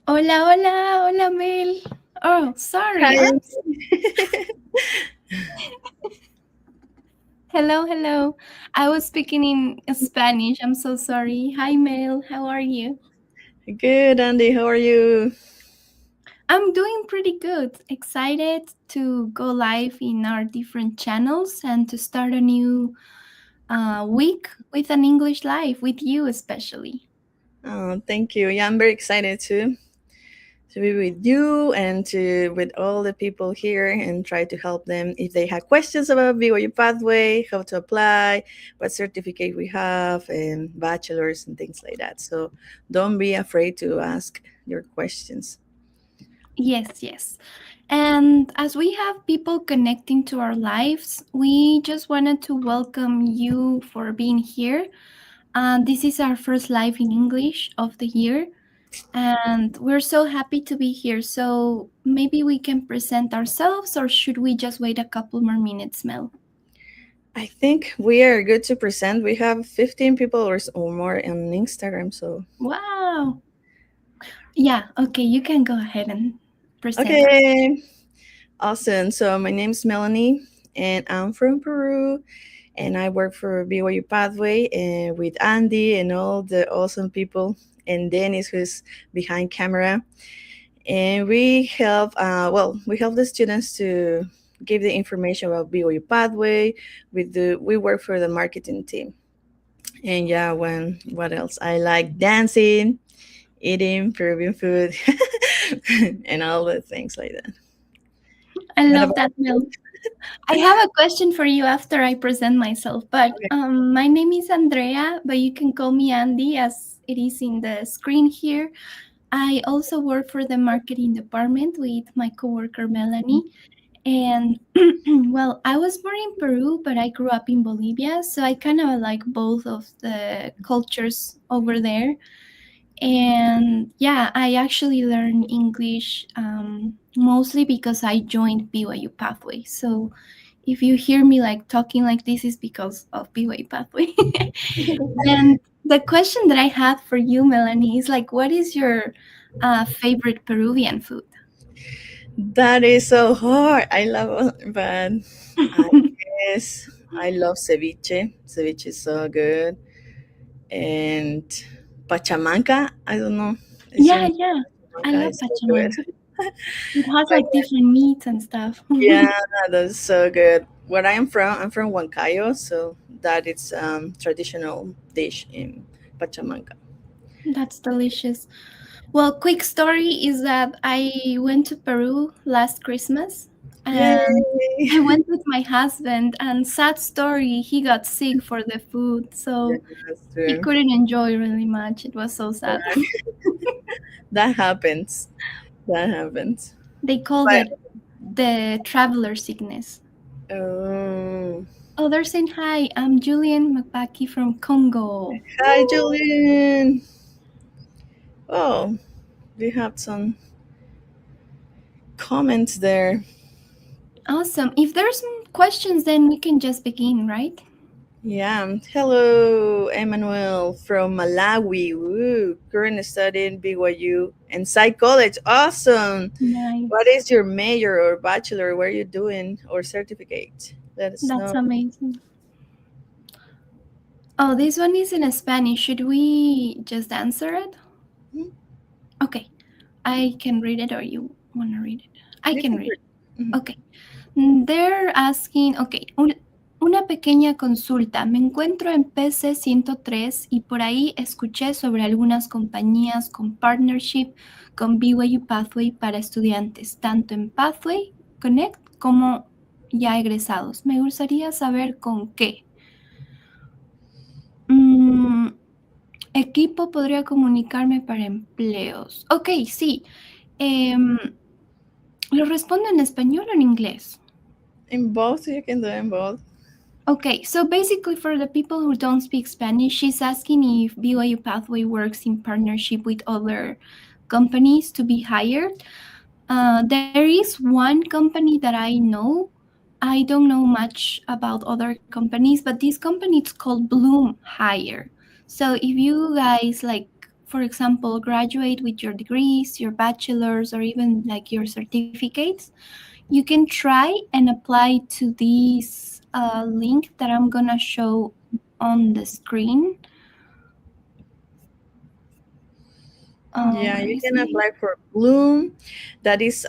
Hola, hola, hola, Mel. Oh, sorry. Hi. Hello, hello. I was speaking in Spanish. I'm so sorry. Hi, Mel. How are you? Good, Andy. How are you? I'm doing pretty good. Excited to go live in our different channels and to start a new week with an English live with you, especially. Oh, thank you. Yeah, I'm very excited to be with you and to with all the people here and try to help them if they have questions about BYU Pathway, how to apply, what certificate we have, and bachelors and things like that. So don't be afraid to ask your questions. Yes, yes. And as we have people connecting to our lives, we just wanted to welcome you for being here. This is our first live in English of the year, and we're so happy to be here. So maybe we can present ourselves, or should we just wait a couple more minutes, Mel? I think we are good to present. We have 15 people or more on Instagram. So, Wow. Yeah, okay, you can go ahead and present ourselves. okay. Awesome. So my name's Melanie, and I'm from Peru, and I work for BYU Pathway and with Andy and all the awesome people, and Dennis who's behind camera. And we help the students to give the information about BYU Pathway. We work for the marketing team. And yeah, what else? I like dancing, eating Peruvian food, and all the things like that. I What love about that, you? Mel. I have a question for you after I present myself, but Okay. my name is Andrea, but you can call me Andy as it is in the screen here. I also work for the marketing department with my coworker Melanie. And well, I was born in Peru, but I grew up in Bolivia, so I kind of like both of the cultures over there. And yeah, I actually learned English mostly because I joined BYU Pathway. So if you hear me like talking like this, is because of BYU Pathway. And the question that I had for you, Melanie, is like, what is your favorite Peruvian food? That is so hard. I love it, but I guess I love ceviche. Ceviche is so good. And pachamanca, I don't know. Is your Yeah, yeah. I pachamanca love is so good. Pachamama. It has But like different meats and stuff. yeah, that's so good. Where I'm from Huancayo, so that is traditional dish in Pachamanca. That's delicious. Well, quick story is that I went to Peru last Christmas and Yay! I went with my husband, and sad story, he got sick for the food, Yeah, so that's he true. couldn't enjoy really much. It was so sad. That happens. That happens. They called But it the traveler sickness. oh, Oh, they're saying hi. I'm Julian McPacky from Congo. hi, Woo! Julian. Oh, we have some comments there. Awesome. If there's some questions, then we can just begin, right? Yeah. Hello, Emmanuel from Malawi. Woo. Current studying BYU and Psych College. Awesome. What Nice. is your major or bachelor? What are you doing or certificate? Let us That's know. amazing. Oh, this one is in Spanish. Should we just answer it? Hmm, Okay. I can read it or you want to read it? I you can can read read. it. Mhm. Okay. They're asking, okay, una pequeña consulta. Me encuentro en PC 103 y por ahí escuché sobre algunas compañías con partnership con BYU Pathway para estudiantes, tanto en Pathway Connect como ya egresados. Me gustaría saber con qué. Mm, Equipo podría comunicarme para empleos. Ok, sí. Em, ¿Lo respondo en español o en inglés? In both, you can do in both. Okay, so basically, for the people who don't speak Spanish, she's asking if BYU Pathway works in partnership with other companies to be hired. There is one company that I know. I don't know much about other companies, but this company is called Bloom Hire. So if you guys like, for example, graduate with your degrees, your bachelor's, or even like your certificates, you can try and apply to this link that I'm gonna show on the screen. Yeah, Let you me can see. apply for Bloom. That is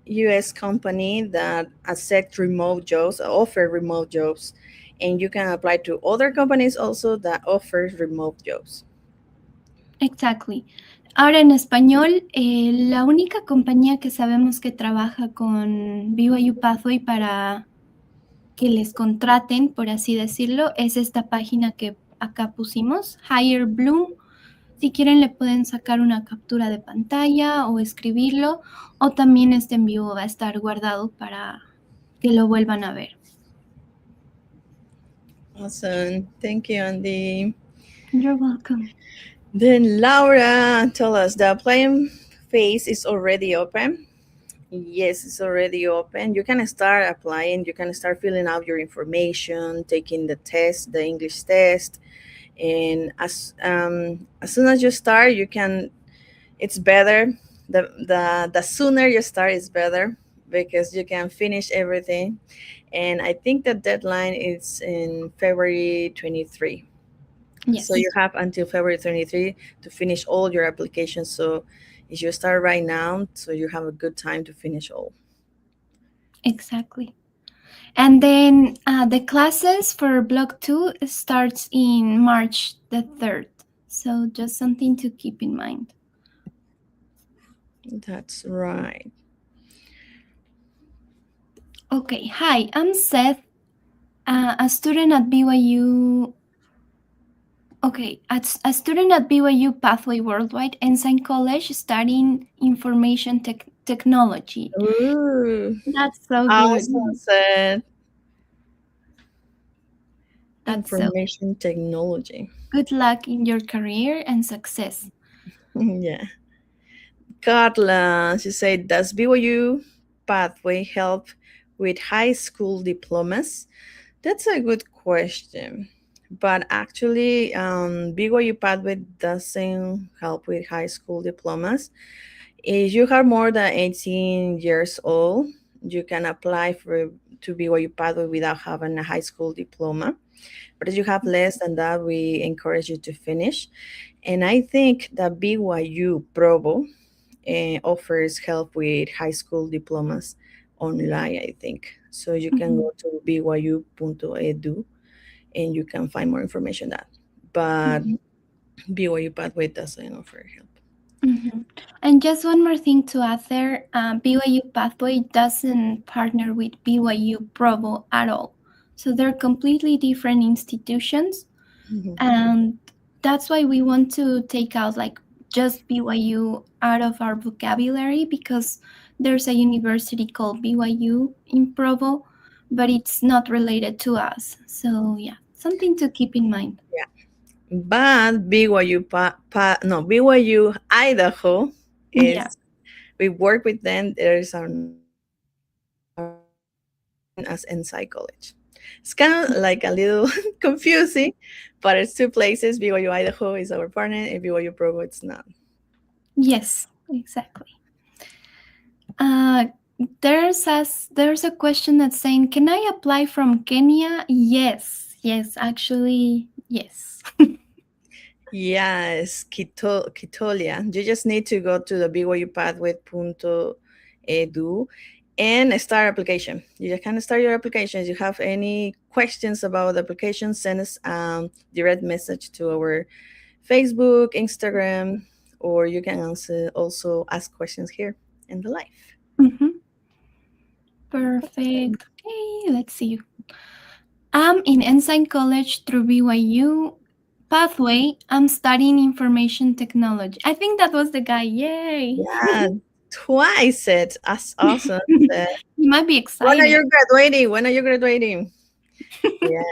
US company that accept remote jobs, offer remote jobs. And you can apply to other companies also that offer remote jobs. Exactly. Ahora en español, la única compañía que sabemos que trabaja con BYU Pathway para que les contraten, por así decirlo, es esta página que acá pusimos, Hire Bloom. Si quieren le pueden sacar una captura de pantalla o escribirlo, o también este en vivo va a estar guardado para que lo vuelvan a ver. Awesome. Thank you, Andy. You're welcome. Then Laura told us the applying phase is already open. Yes, it's already open. You can start applying. You can start filling out your information, taking the test, the English test, and as soon as you start, you can. It's better. The sooner you start is better because you can finish everything. And I think the deadline is in February 23. So Yes, you have until February 23 to finish all your applications. So if you start right now, so you have a good time to finish all. exactly. And then the classes for Block 2 starts in March the 3rd. So just something to keep in mind. That's right. Okay, hi, I'm Seth, a student at BYU. Okay, a student at BYU Pathway Worldwide, Ensign College, studying information technology. Ooh, That's so good. awesome, said That's so information technology. good luck in your career and success. Yeah. Carla, she said, does BYU Pathway help with high school diplomas? That's a good question. But actually, BYU Pathway doesn't help with high school diplomas. If you are more than 18 years old, you can apply for to BYU Pathway without having a high school diploma. But if you have less than that, we encourage you to finish. And I think that BYU Provo offers help with high school diplomas online, I think. So you can Mhm, go to byu.edu and you can find more information that. But mhm, BYU Pathway doesn't offer help. mhm. And just one more thing to add there, BYU Pathway doesn't partner with BYU Provo at all. So they're completely different institutions. Mhm. And that's why we want to take out like just BYU out of our vocabulary, because there's a university called BYU in Provo, but it's not related to us. So yeah, something to keep in mind. Yeah. But no, BYU Idaho is, Yeah. we work with them. There is our partner as Inside College. It's kind of like a little confusing, but it's two places. BYU Idaho is our partner, and BYU Provo it's not. Yes, exactly. Uh, there's a question that's saying, can I apply from Kenya? Yes, yes, actually, yes. Yes, Kitolia. You just need to go to the BYUpathway.edu and start application. You just can start your application. If you have any questions about the application, send us direct message to our Facebook, Instagram, or you can also ask questions here in the live. Mhm. Perfect. Okay, let's see. I'm in Ensign College through BYU Pathway. I'm studying information technology. I think that was the guy. Yay! Yeah, twice it. That's awesome. Uh, You might be when are excited. you graduating? When are you graduating? Yeah,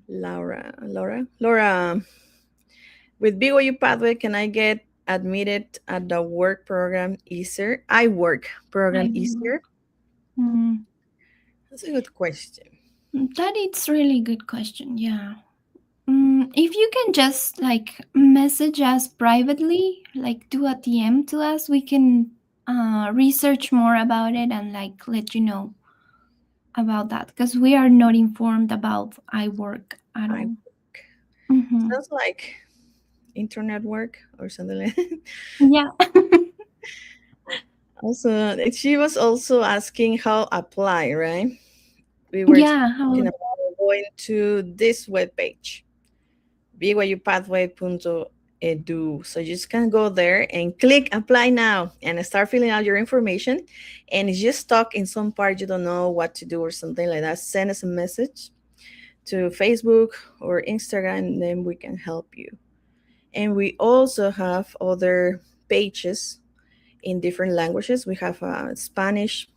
Laura. With BYU Pathway, can I get admitted at the work program easier? I work program I easier? work. Mm, That's a good question. that is really good question. Yeah. If you can just like message us privately, like do a DM to us, we can research more about it and like let you know about that because we are not informed about iWork at I all. Mm-hmm. sounds like internet work or something like that. Yeah. Also, she was also asking how apply, right? We were Yeah. talking about going to this webpage, BYU-Pathway.edu. So you just can go there and click apply now and start filling out your information. And if you're stuck in some part you don't know what to do or something like that, send us a message to Facebook or Instagram, and then we can help you. And we also have other pages in different languages. We have Spanish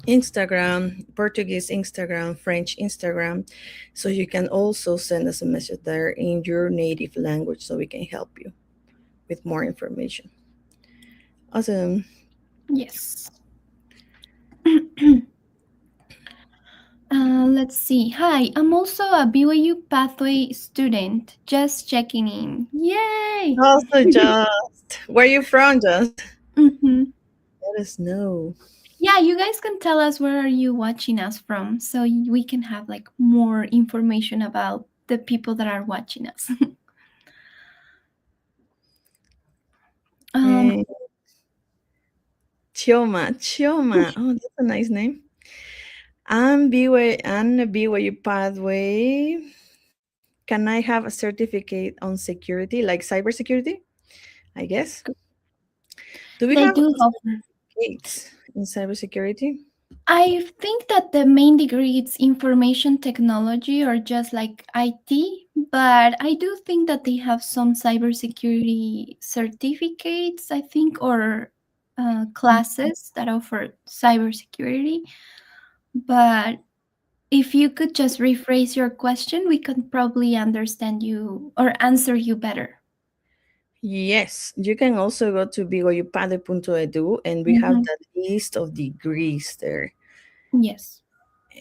Instagram, Portuguese Instagram, French Instagram. So you can also send us a message there in your native language so we can help you with more information. Awesome. Yes. Let's see. Hi, I'm also a BYU Pathway student. Just checking in. Yay! Also, Just, where are you from, Just? Mm-hmm. Let us know. Yeah, you guys can tell us where are you watching us from, so we can have like more information about the people that are watching us. um, And Chioma, Chioma. Oh, that's a nice name. I'm a BYU Pathway. Can I have a certificate on security, like cybersecurity? I guess. Do we they have do offer. certificates in cybersecurity? I think that the main degree is information technology or just like IT, but I do think that they have some cybersecurity certificates, I think, or classes that offer cybersecurity. But if you could just rephrase your question, we could probably understand you or answer you better. Yes, you can also go to BYU-Pathway.edu and we have Hmm. the list of degrees there. Yes.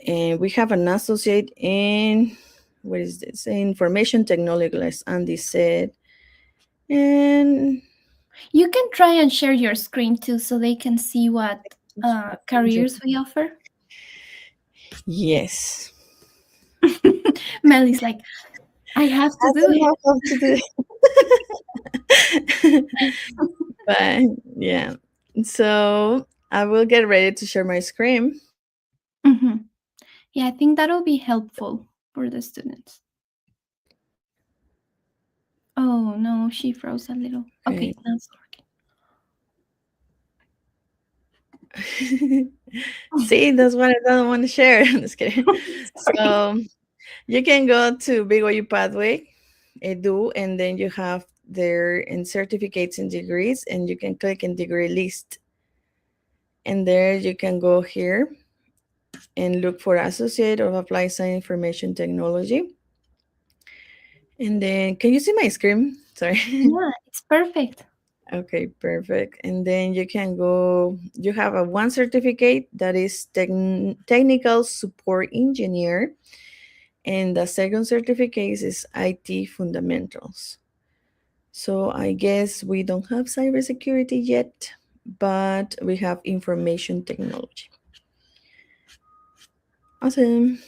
And we have an associate in, what is this? Information technology, as Andy said. And You can try and share your screen too so they can see what careers we offer. yes, Melly's like, I have I to do don't it. know how to do it. But yeah, so I will get ready to share my screen. Hmm. Yeah, I think that'll be helpful for the students. Oh no, she froze a little. Okay. Okay, now it's See, that's what I don't want to share. I'm just kidding. working. Sorry. So you can go to BYU Pathway, Edu, and then you have there in certificates and degrees, and you can click in degree list. And there you can go here and look for associate of applied science information technology. And then can you see my screen? Sorry. Yeah, it's perfect. Okay, perfect. And then you can go, you have a one certificate that is technical support engineer, and the second certificate is IT fundamentals. So I guess we don't have cybersecurity yet, but we have information technology. Awesome.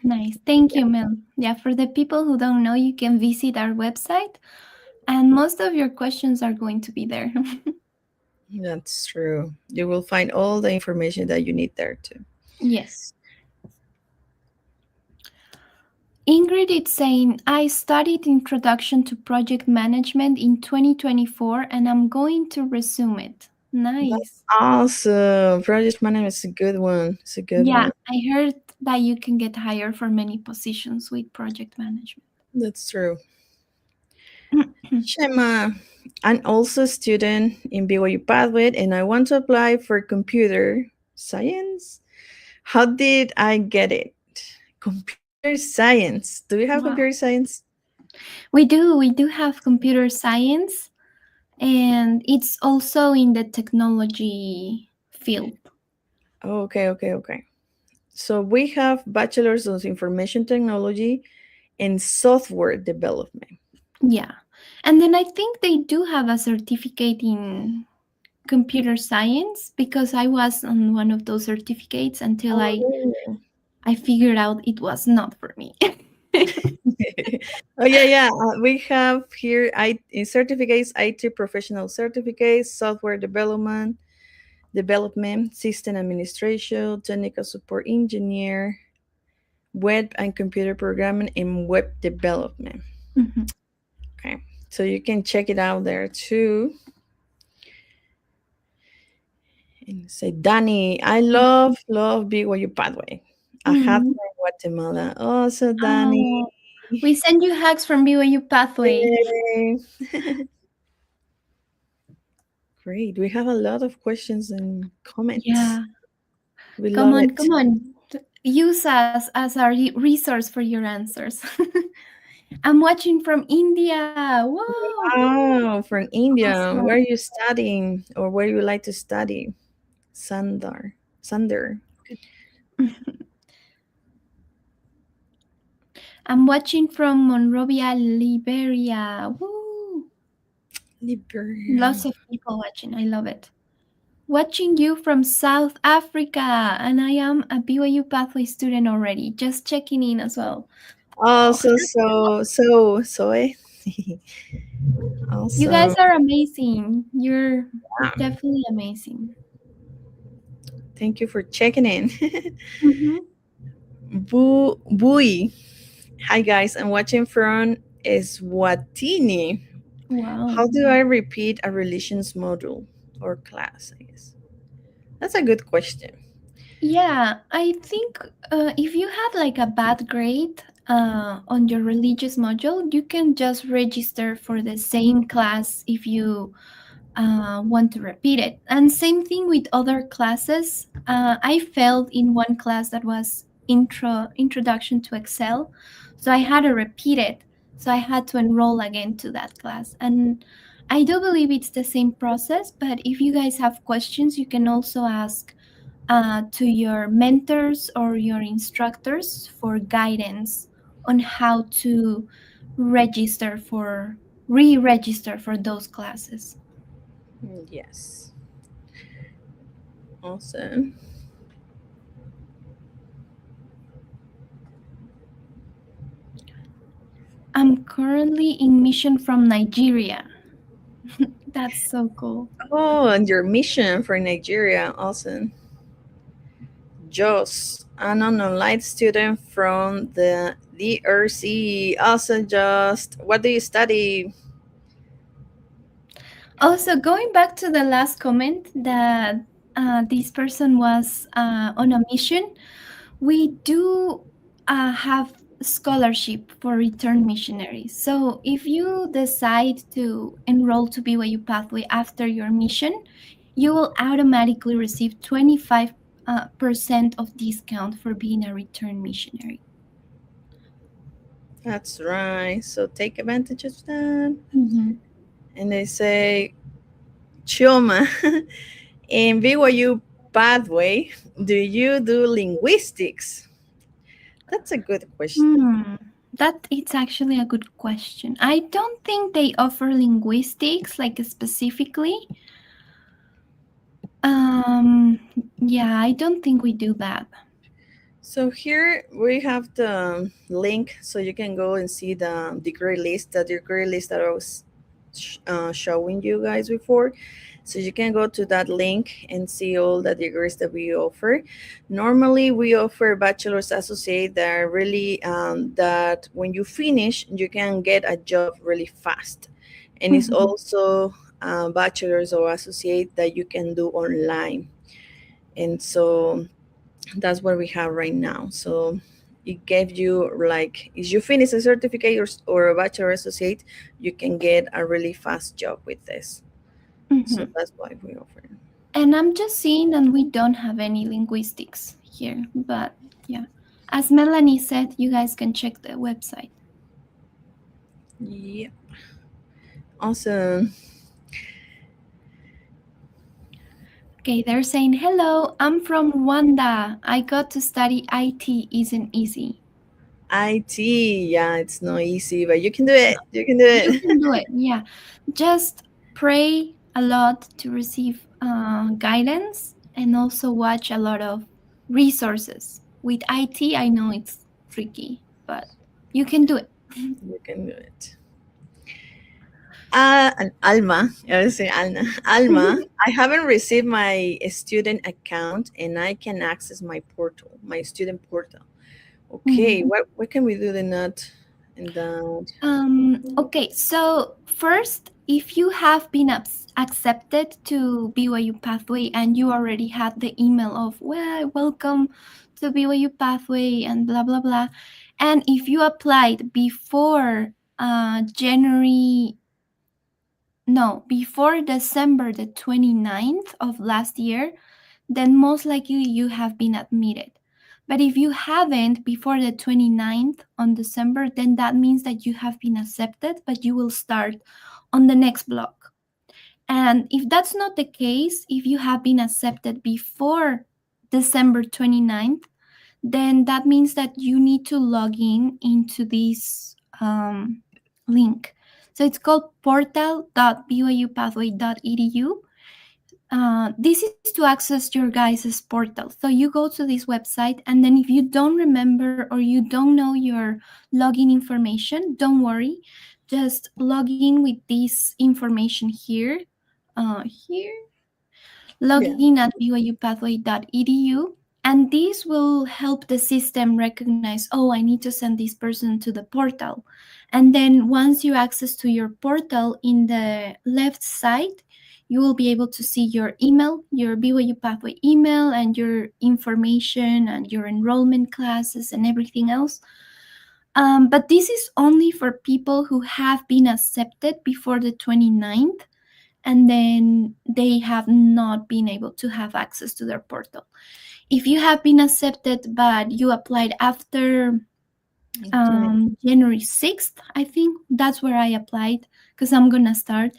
Nice. Thank you, Mel. Yeah, for the people who don't know, you can visit our website and most of your questions are going to be there. That's true. You will find all the information that you need there too. Yes. Ingrid is saying, I studied Introduction to Project Management in 2024 and I'm going to resume it. That's Nice. awesome. Project management is a good one. It's a good Yeah, one. I heard that you can get hired for many positions with project management. That's true. Shema, I'm also a student in BYU Pathway and I want to apply for computer science. How did I get it? Computer science. Do we have computer Wow. science? We do have computer science and it's also in the technology field. Okay, okay, okay. So we have bachelor's of information technology and software development. Yeah. And then I think they do have a certificate in computer science because I was on one of those certificates until Oh, I figured out it was not for me. oh yeah, yeah. We have here certificates, IT professional certificates, software development, system administration, technical support engineer, web and computer programming, and web development. Mhm. Okay, so you can check it out there too. And say, Danny, I love BYU Pathway. I have Mhm. from Guatemala. Oh, so Danny. Oh, we send you hacks from BYU Pathway. Yay. Great. We have a lot of questions and comments. Yeah. We love it. Come on. Use us as our resource for your answers. I'm watching from India. Whoa. Wow, from India. Awesome. Where are you studying or where you like to study? Sandar. Sander. I'm watching from Monrovia, Liberia. Woo! Liberia. Lots of people watching. I love it. Watching you from South Africa, and I am a BYU Pathway student already. Just checking in as well. Oh, Oh, so you guys awesome. are amazing. You're Wow. definitely amazing. Thank you for checking in. Hmm. Bui. Hi guys, I'm watching from Eswatini. Wow. How do I repeat a relations module or class? I guess that's a good question. Yeah, I think if you had like a bad grade on your religious module, you can just register for the same class if you want to repeat it. And same thing with other classes. I failed in one class that was introduction to Excel, so I had to repeat it. So I had to enroll again to that class. And I do believe it's the same process, but if you guys have questions, you can also ask to your mentors or your instructors for guidance on how to register for re-register for those classes. Yes. Awesome. I'm currently in mission from Nigeria. That's so cool. Oh, and your mission for Nigeria. Awesome. Jos, an online student from the DRC. Also, just what do you study? Also, going back to the last comment that this person was on a mission, we do have scholarship for return missionaries. So if you decide to enroll to BYU Pathway after your mission, you will automatically receive 25% percent of discount for being a return missionary. That's right. So take advantage of that. Mhm. And they say, Chioma, in BYU Pathway, do you do linguistics? That's a good question. Hmm. That it's actually a good question. I don't think they offer linguistics like specifically. Um, yeah, I don't think we do that. So here we have the link so you can go and see the degree list, the degree list that I was showing you guys before. So you can go to that link and see all the degrees that we offer. Normally, we offer bachelor's associate that are really that when you finish, you can get a job really fast, and it's Mhm. also bachelor's or associate that you can do online. And so that's what we have right now. So it gave you like if you finish a certificate or a bachelor associate, you can get a really fast job with this. So Mhm. that's why we offer. And I'm just seeing that we don't have any linguistics here, but yeah. As Melanie said, you guys can check the website. Yeah, awesome. Okay, they're saying, hello, I'm from Rwanda. I got to study IT isn't easy. IT, yeah, it's not easy, but you can do it. You can do You it. can do it. Yeah. Just pray a lot to receive guidance and also watch a lot of resources. With IT, I know it's tricky, but you can do it. You can do it. And Alma, I would say Alma. Alma, I haven't received my student account and I can access my portal, my student portal. Okay, Mhm. what can we do in that? In that? Okay, so first, if you have been accepted to BYU Pathway and you already had the email of, well, welcome to BYU Pathway and blah, blah, blah, and if you applied before January, no, before December the 29th of last year, then most likely you have been admitted. But if you haven't before the 29th on December, then that means that you have been accepted, but you will start on the next block. And if that's not the case, if you have been accepted before December 29th, then that means that you need to log in into this link. So it's called portal.byupathway.edu. This is to access your guys' portal. So you go to this website, and then if you don't remember or you don't know your login information, don't worry. Just log in with this information here. Here, Yeah. login at byupathway.edu, and this will help the system recognize, oh, I need to send this person to the portal. And then once you access to your portal, in the left side you will be able to see your email, your BYU Pathway email, and your information and your enrollment classes and everything else. But this is only for people who have been accepted before the 29th, and then they have not been able to have access to their portal. If you have been accepted but you applied after 20. January 6th, I think that's where I applied because I'm gonna start.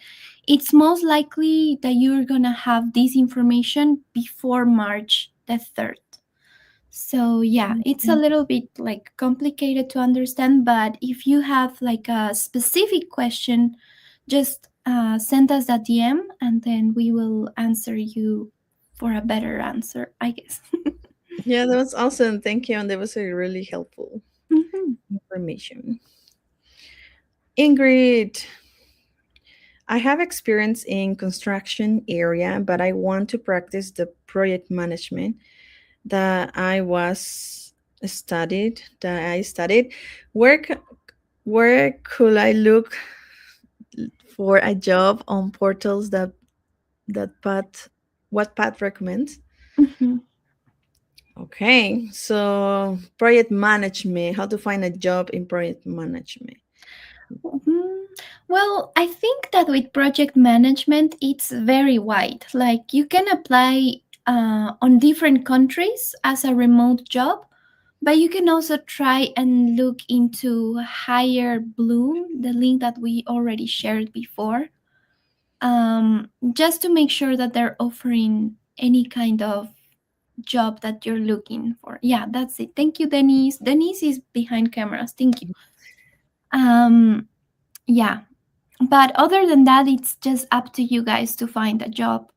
It's most likely that you're gonna have this information before March the 3rd. So yeah, it's a little bit like complicated to understand, but if you have like a specific question, just send us a DM and then we will answer you for a better answer, I guess. Yeah, that was awesome. Thank you. And that was a really helpful Mhm. information. Ingrid, I have experience in construction area, but I want to practice the project management that I studied. Where where could I look for a job on portals that Pat what Pat recommends? Mhm. Okay, so project management, how to find a job in project management. Mm, Well, I think that with project management, it's very wide. Like you can apply on different countries as a remote job, but you can also try and look into Higher Bloom, the link that we already shared before, just to make sure that they're offering any kind of job that you're looking for. Yeah, that's it. Thank you, Denise. Denise is behind cameras. Thank you. Um, yeah, but other than that, it's just up to you guys to find a job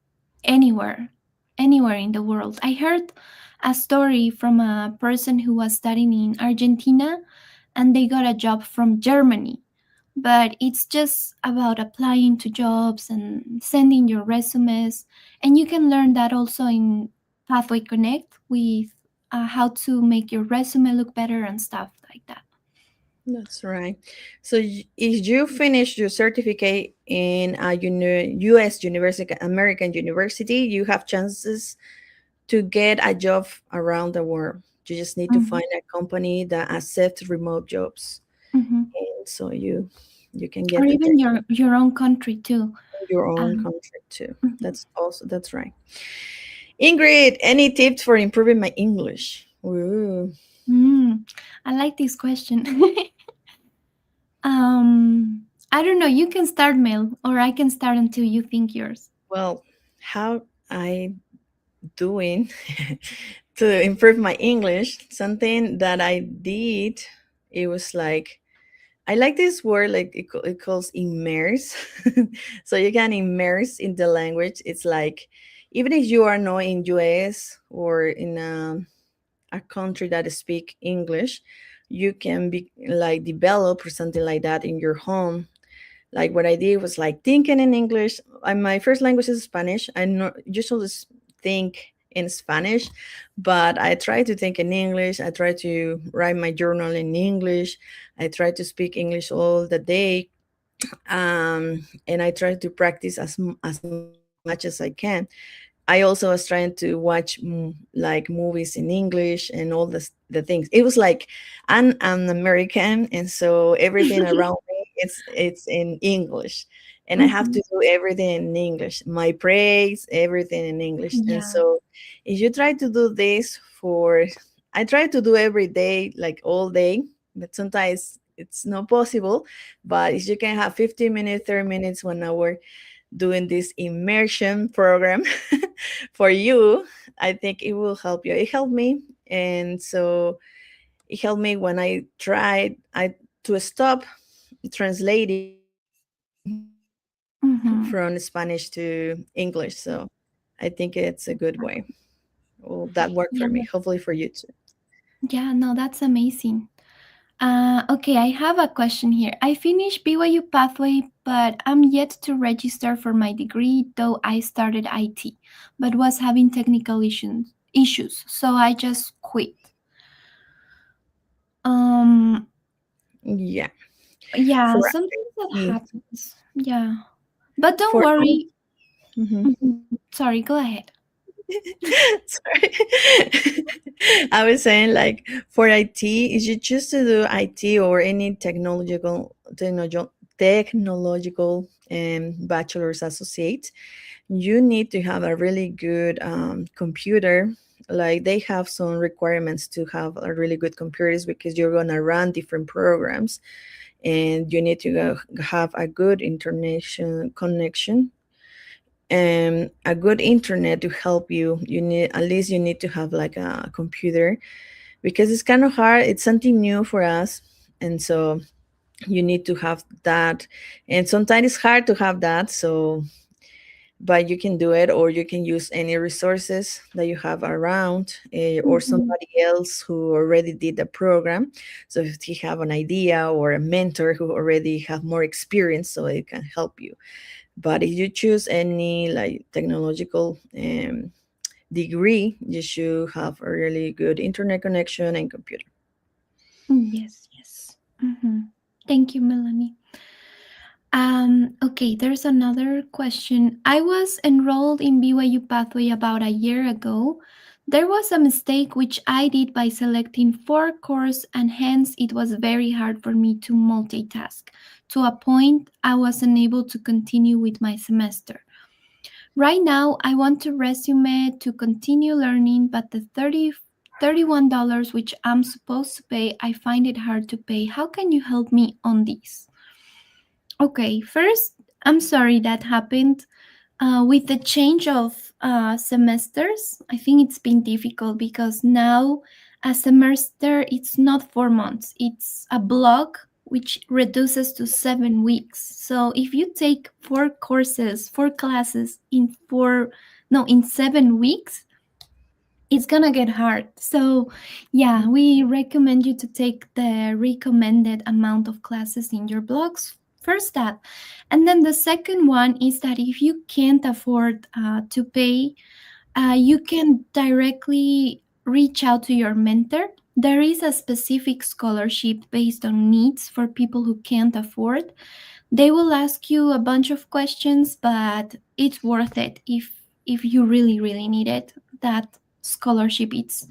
anywhere, anywhere in the world. I heard a story from a person who was studying in Argentina and they got a job from Germany. But it's just about applying to jobs and sending your resumes. And you can learn that also in Pathway Connect with how to make your resume look better and stuff like that. That's right. So if you finish your certificate in a U.S. university, American university, you have chances to get a job around the world. You just need to Mhm. find a company that accepts remote jobs, Mhm. and so you can Or get the even your own country too. your own Um, country too. mhm. That's right. Ingrid, any tips for improving my English? Ooh. Mm, I like this question. I don't know. You can start, Mel, or I can start until you think yours. Well, how I doing to improve my English? Something that I did. It was like, I like this word, like it calls immerse. So you can immerse in the language. It's like, even if you are not in US or in a country that speak English, you can be like develop or something like that in your home. Like what I did was like thinking in English. My first language is Spanish. I know usually think in Spanish, but I try to think in English. I try to write my journal in English. I try to speak English all the day, and I try to practice as much as I can. I also was trying to watch like movies in English and all the things. It was like I'm an American, and so everything around me it's in English, and I have Mhm. to do everything in English. My praise, everything in English, and Yeah. so if you try to do this for, I try to do every day, like all day, but sometimes it's not possible. But if you can have 15 minutes, 30 minutes, 1 hour doing this immersion program for you, I think it will help you. It helped me, and so it helped me when I tried I to stop translating from Spanish to Mhm. English. So I think it's a good way. Well, that worked for me. Yeah. Hopefully for you too. Yeah, no, that's amazing. Okay, I have a question here. I finished BYU Pathway, but I'm yet to register for my degree, though I started IT, but was having technical issues, so I just quit. Um, Yeah. yeah, For sometimes that IT, happens. Yeah, but don't for I, worry. mhm. Mhm. Sorry, go ahead. Sorry. I was saying, like, for IT, if you choose to do IT or any technological bachelor's associate, you need to have a really good computer. Like, they have some requirements to have a really good computers because you're gonna run different programs, and you need to have a good internet connection and a good internet to help you. You need, at least you need to have like a computer, because it's kind of hard. It's something new for us, and so you need to have that. And sometimes it's hard to have that, so but you can do it, or you can use any resources that you have around, or Mhm. somebody else who already did the program. So if you have an idea, or a mentor who already have more experience, so it can help you. But if you choose any like technological degree, you should have a really good internet connection and computer. Yes, yes. Thank you, Melanie. Okay, there's another question. I was enrolled in BYU Pathway about a year ago. There was a mistake which I did by selecting four courses, and hence it was very hard for me to multitask. To a point, I was unable to continue with my semester. Right now, I want to resume to continue learning, but the $31 which I'm supposed to pay, I find it hard to pay. How can you help me on this? Okay, first, I'm sorry that happened. With the change of semesters, I think it's been difficult because now a semester it's not 4 months; it's a block which reduces to 7 weeks. So if you take four courses, four classes in no, in 7 weeks, it's gonna get hard. So, yeah, we recommend you to take the recommended amount of classes in your blocks. First, that. And then the second one is that if you can't afford to pay, you can directly reach out to your mentor. There is a specific scholarship based on needs for people who can't afford. They will ask you a bunch of questions, but it's worth it if you really need it. That scholarship it's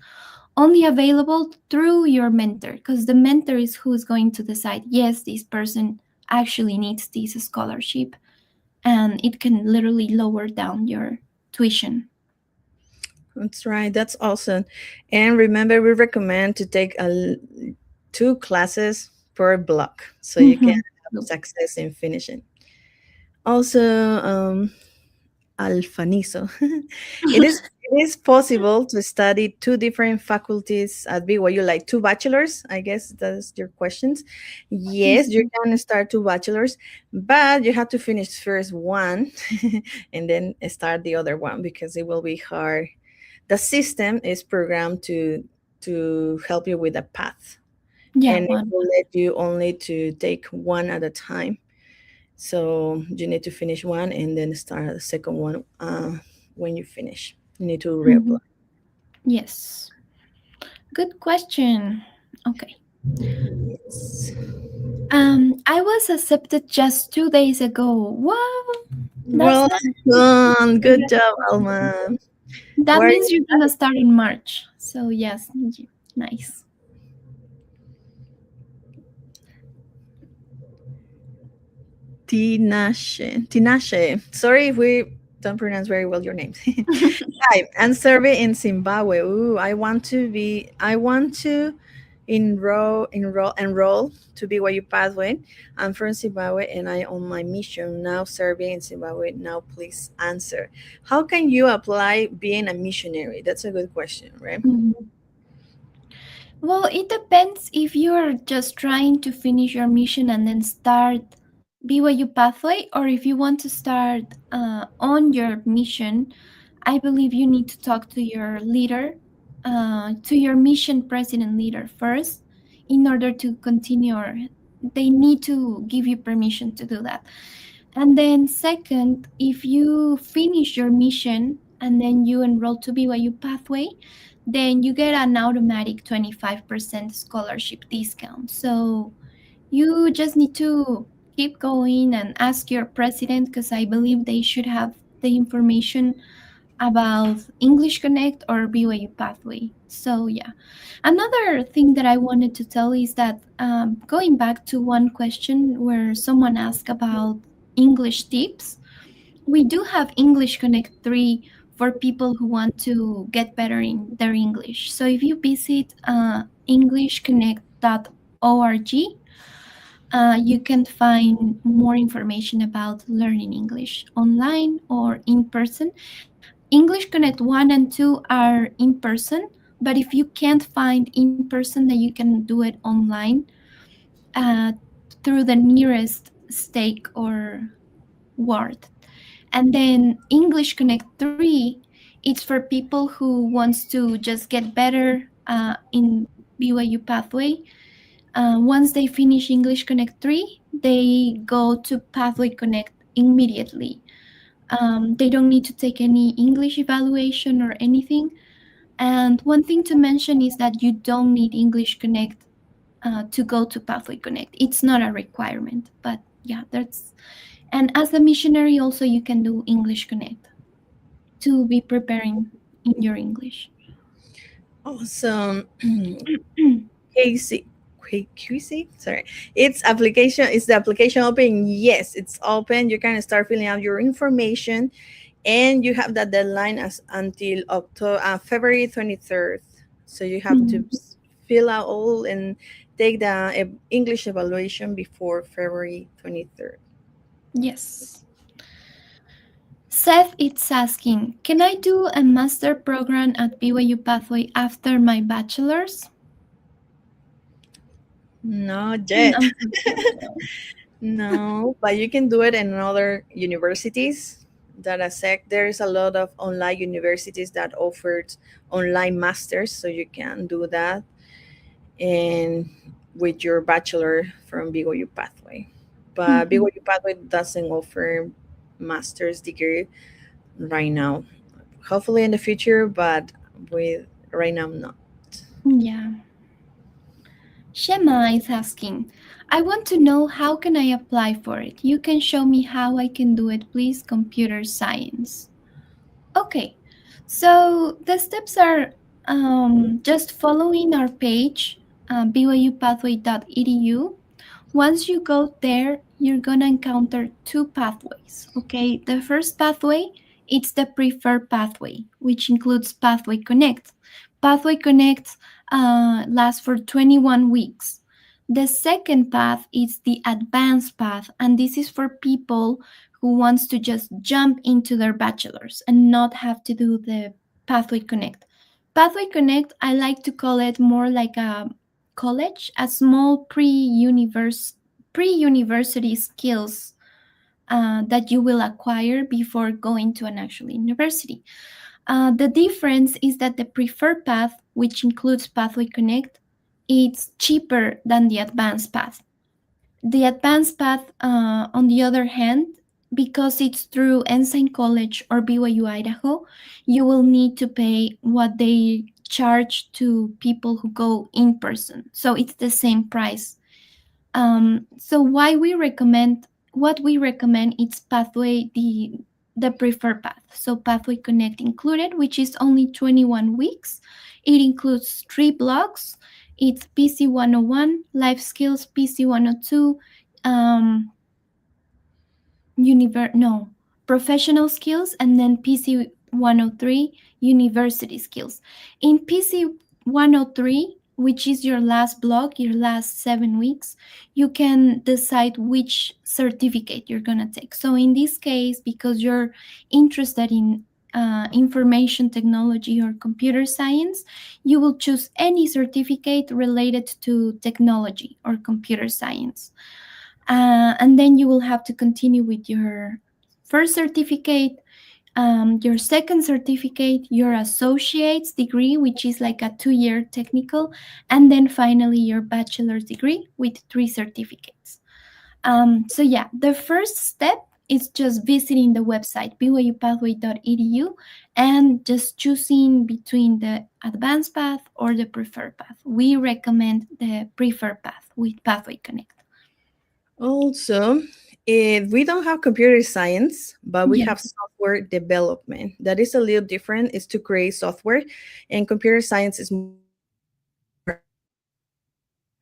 only available through your mentor, because the mentor is who's going to decide, yes, this person actually needs this scholarship, and it can literally lower down your tuition. That's right. That's awesome. And remember, we recommend to take 2 classes per block, so you can Mhm. have success in finishing. Also, Alfanizo. It is possible to study two different faculties at BYU, like two bachelors. I guess that's your questions. Yes, you Mhm. can start two bachelors, but you have to finish first one and then start the other one because it will be hard. The system is programmed to help you with a path, Yeah, and it one. will let you only to take one at a time. So you need to finish one and then start the second one when you finish. You need to reapply. Mhm. Yes. Good question. Okay. Yes. I was accepted just 2 days ago. Wow, that's Well nice. done. Good job, Congratulations. Alma. That Where are means you you're gonna start in March. So yes, nice. Tinashe. Tinashe. Sorry if we don't pronounce very well your name. Hi, I'm survey in Zimbabwe. Ooh, I want to enroll to BYU Pathway. I'm from Zimbabwe and I on my mission now serving in Zimbabwe. Now please answer. How can you apply being a missionary? That's a good question, right? Mhm. Well, it depends if you're just trying to finish your mission and then start BYU pathway, or if you want to start on your mission. I believe you need to talk to your leader, to your mission president leader first, in order to continue. Or they need to give you permission to do that. And then, second, if you finish your mission and then you enroll to BYU Pathway, then you get an automatic 25% scholarship discount. So you just need to keep going and ask your president, because I believe they should have the information about English Connect or BYU Pathway. So, yeah. Another thing that I wanted to tell is that going back to one question where someone asked about English tips, we do have English Connect 3 for people who want to get better in their English. So if you visit englishconnect.org, you can find more information about learning English online or in person. English Connect 1 and 2 are in person, but if you can't find in person, then you can do it online uh, through the nearest stake or ward. And then English Connect 3, it's for people who wants to just get better in BYU pathway. Once they finish English Connect 3, they go to Pathway Connect immediately. They don't need to take any English evaluation or anything. And one thing to mention is that you don't need English Connect to go to Pathway Connect. It's not a requirement, but yeah, that's. And as a missionary, also you can do English Connect to be preparing in your English. Awesome. Casey. QC? Sorry. Is the application open? Yes, it's open. You can start filling out your information and you have that deadline as until February 23rd. So you have to Mhm. fill out all and take the English evaluation before February 23rd. Yes. Seth is asking, can I do a master program at BYU Pathway after my bachelor's? Not yet. Unfortunately. No, but you can do it in other universities. There's a lot of online universities that offers online masters, so you can do that and with your bachelor from BYU Pathway. But Mhm. BYU Pathway doesn't offer master's degree right now. Hopefully in the future, but with right now not. Yeah. Shema is asking, I want to know how can I apply for it? You can show me how I can do it, please, computer science. Okay, so the steps are just following our page, byupathway.edu. Once you go there, you're gonna encounter two pathways. Okay, the first pathway, it's the preferred pathway, which includes Pathway Connect. Pathway Connect lasts for 21 weeks. The second path is the advanced path, and this is for people who wants to just jump into their bachelor's and not have to do the Pathway Connect. Pathway Connect, I like to call it more like a college, a small pre-university skills that you will acquire before going to an actual university. The difference is that the preferred path, which includes Pathway Connect, it's cheaper than the advanced path. The advanced path, on the other hand, because it's through Ensign College or BYU Idaho, you will need to pay what they charge to people who go in person. So it's the same price. So why we recommend what we recommend is Pathway the preferred path. So Pathway Connect included, which is only 21 weeks. It includes 3 blocks. It's PC 101, life skills PC 102, um, no, professional skills, and then PC 103, university skills. In PC 103, which is your last block, your last 7 weeks, you can decide which certificate you're going to take. So in this case, because you're interested in information technology or computer science, you will choose any certificate related to technology or computer science. And then you will have to continue with your first certificate, your second certificate, your associate's degree, which is like a 2-year technical, and then finally your bachelor's degree with 3 certificates. So yeah, the first step is just visiting the website byupathway.edu and just choosing between the advanced path or the preferred path. We recommend the preferred path with Pathway Connect. Also, we don't have computer science, but we Yeah. have software development. That is a little different. It's to create software, and computer science is more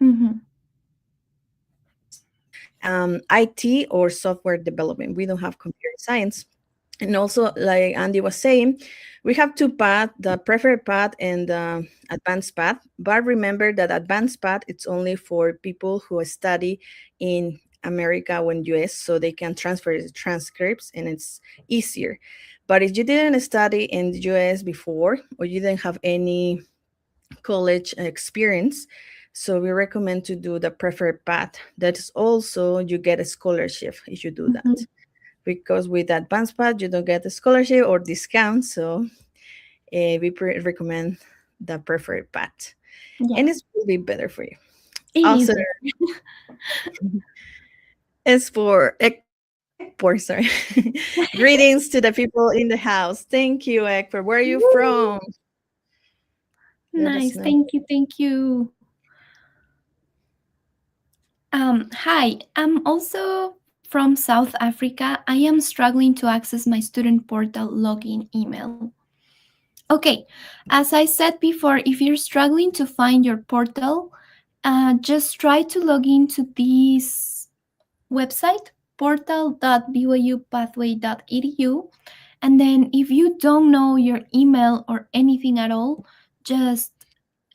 Mm-hmm. IT or software development. We don't have computer science. And also, like Andy was saying, we have two paths, the preferred path and the advanced path. But remember that advanced path, it's only for people who study in America or in US, so they can transfer the transcripts and it's easier. But if you didn't study in the US before, or you didn't have any college experience, so we recommend to do the preferred path. That is also, you get a scholarship if you do that, Mm-hmm. because with advanced path you don't get a scholarship or discount. So we recommend the preferred path, Yeah, and it will be better for you. it is Also, better. as for Ekpor, sorry. Greetings to the people in the house. Thank you, Ekpor. Where are you Woo! from? Let us Nice. know. Thank you. Thank you. Hi. I'm also from South Africa. I am struggling to access my student portal login email. Okay. As I said before, if you're struggling to find your portal, just try to log into this website, portal.byupathway.edu. And then if you don't know your email or anything at all, just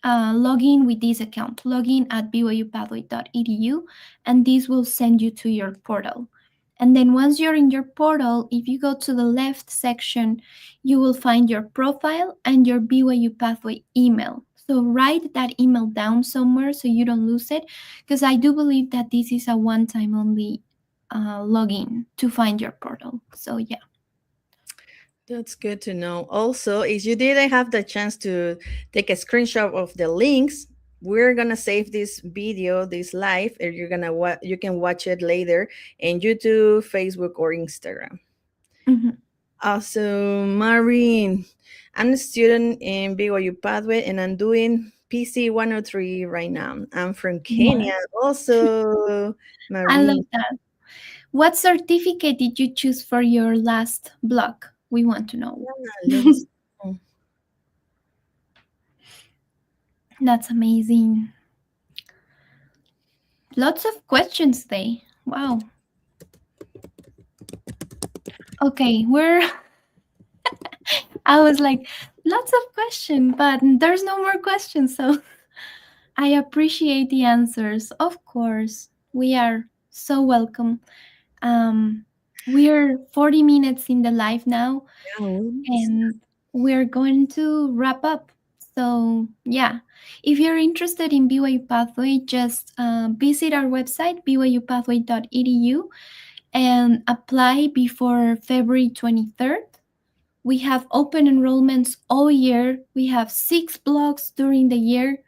log in with this account. Log in at byupathway.edu, and this will send you to your portal. And then once you're in your portal, if you go to the left section, you will find your profile and your BYU Pathway email. So write that email down somewhere so you don't lose it, because I do believe that this is a one-time only login to find your portal. So yeah. That's good to know. Also, if you didn't have the chance to take a screenshot of the links, we're gonna save this video, this live, and you can watch it later in YouTube, Facebook, or Instagram. Mhm. Also, Marine, I'm a student in BYU Pathway, and I'm doing PC 103 right now. I'm from Kenya. Nice. Also, I love Marine. that. What certificate did you choose for your last block? We want to know. Let us know. That's amazing. Lots of questions today. Wow. Okay, we're I was like lots of questions, but there's no more questions, so I appreciate the answers. Of course, we are so welcome. Um We're 40 minutes in the live now, Yeah, almost. and we're going to wrap up. So, yeah, if you're interested in BYU Pathway, just visit our website, byupathway.edu, and apply before February 23rd. We have open enrollments all year. We have 6 blocks during the year,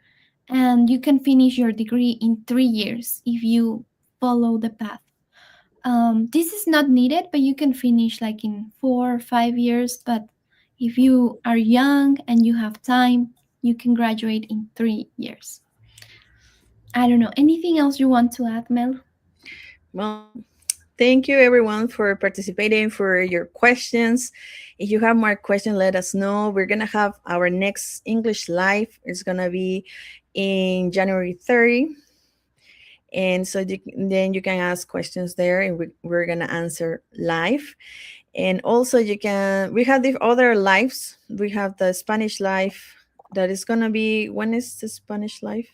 and you can finish your degree in 3 years if you follow the path. This is not needed, but you can finish like in 4 or 5 years. But if you are young and you have time, you can graduate in 3 years. I don't know. Anything else you want to add, Mel? Well, thank you everyone for participating, for your questions. If you have more questions, let us know. We're gonna have our next English live. It's gonna be in January 30. And so then you can ask questions there, and we're gonna answer live. And also we have the other lives. We have the Spanish live that is gonna be, when is the Spanish live?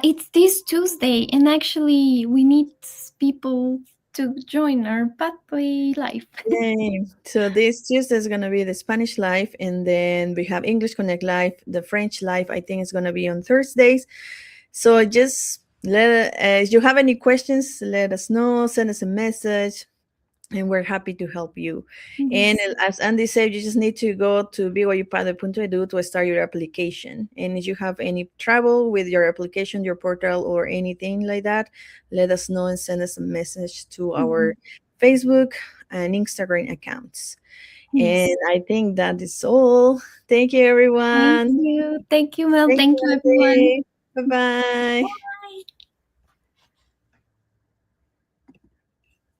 It's this Tuesday, and actually, we need people to join our pathway life. Yay. So this Tuesday is gonna be the Spanish live, and then we have English Connect live. The French live, I think, is gonna be on Thursdays. So just if you have any questions, let us know. Send us a message, and we're happy to help you. And Yes. as Andy said, you just need to go to byupadre.edu to start your application. And if you have any trouble with your application, your portal, or anything like that, let us know and send us a message to our Mhm. Facebook and Instagram accounts. And Yes. I think that is all. Thank you, Thank everyone. you. Thank you, Mel. Thank Thank you, you, everyone. Andy. Bye bye.